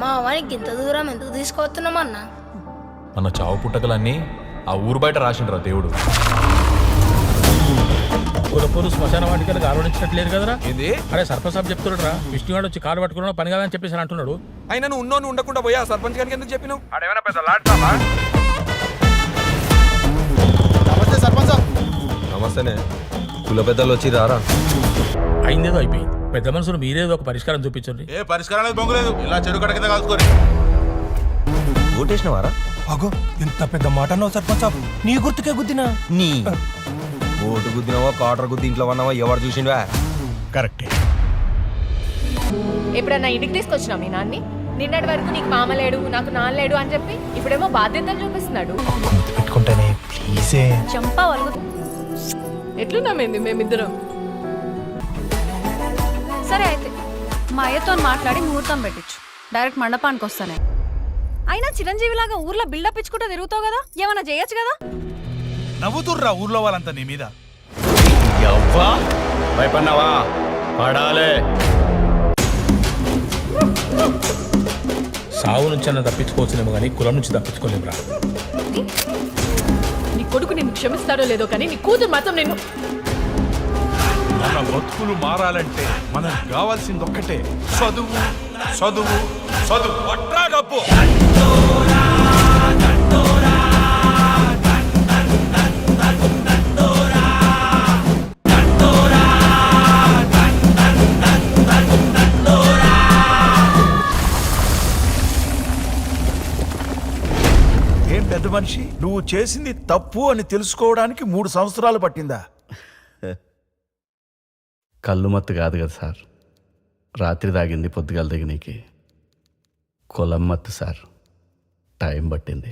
మా వానికి ఇంత దూరం ఎందుకు తీసుకువస్తున్నామన్నా? మన చావు పుట్టకలన్నీ ఆ ఊరు బయట రాసిండ్రా దేవుడు. పూలపూరు శ్మశాన వాటికలకు ఆలోచించట్లేదు కదరా. ఏంది? అరే సర్పంచ్ సాబ్ చెప్తున్నాడు రా, విష్ణువాడు వచ్చి కారు పట్టుకున్నాడు పని కాదని చెప్పేసి అంటున్నాడు. అయినా నువ్వు ఉన్నోని ఉండకుండా పోయా సర్పంచ్ గారికి ఎందుకు చెప్పినావు? ఆడేమైనా పెద్ద లాడ్తావా? నమస్తే సర్పంచ్ సాబ్. నమస్తేనే. కుల పెద్దలు వచ్చి రారా. అయిందేదో అయిపోయింది. పెద్ద మనుషులు మీరేదో ఒక పరిష్కారం చూపించండి. ఏ పరిష్కారం బొంగలేదు, ఇలా చెడు కడ కింద కలుసుకొని ఓటేసినవారా? అగో ఇంత పెద్ద మాట అన్నావు సర్పంచ్ సాబ్. నీ గుర్తుకే గుద్దినా? నీ ఓటు గుద్దినావా కాటర్ గుద్ది ఇంట్లో ఉన్నావా ఎవరు చూసిండ్వా? కరెక్టే. ఎప్పుడన్నా ఇంటికి తీసుకొచ్చినా మీ నాన్ని? నిన్నటి వరకు నీకు మామ లేడు నాకు నాన్న లేడు అని చెప్పి ఇప్పుడేమో బాధ్యతలు చూపిస్తున్నాడు. పెట్టుకుంటానే ప్లీజే. చంపా వాళ్ళు ఎట్లున్నామేంది మేమిద్దరం? సరే అయితే మా అయ్యతో మాట్లాడి ముహూర్తం పెట్టించు. డైరెక్ట్ మండపానికి వస్తానే. అయినా చిరంజీవిలాగా ఊర్లో బిల్డప్ ఇచ్చుకుంటూ తిరుగుతావు కదా, ఏమన్నా చేయొచ్చు కదా. నవ్వుతుర్రా ఊర్లో వాళ్ళంతా నీ మీద. భయపడినావా? పడాలే. సావు నుంచి అన్న తప్పించుకోవచ్చునేమో కానీ కులం నుంచి తప్పించుకోలేమురా. నీ కొడుకు నిన్ను క్షమిస్తాడో లేదో కానీ నీ కూతురు మాత్రం నిన్ను. మన బతుకులు మారాలంటే మనకు కావాల్సింది ఒక్కటే, చదువు చదువు చదువు. అట్రా డబ్బు. ఏం పెద్ద మనిషి, నువ్వు చేసింది తప్పు అని తెలుసుకోవడానికి 3 సంవత్సరాలు పట్టిందా? కళ్ళు మత్తు కాదు కదా సార్, రాత్రి తాగింది పొద్దుగాల దిగనీకి. కులం మత్తు సార్, టైం పట్టింది.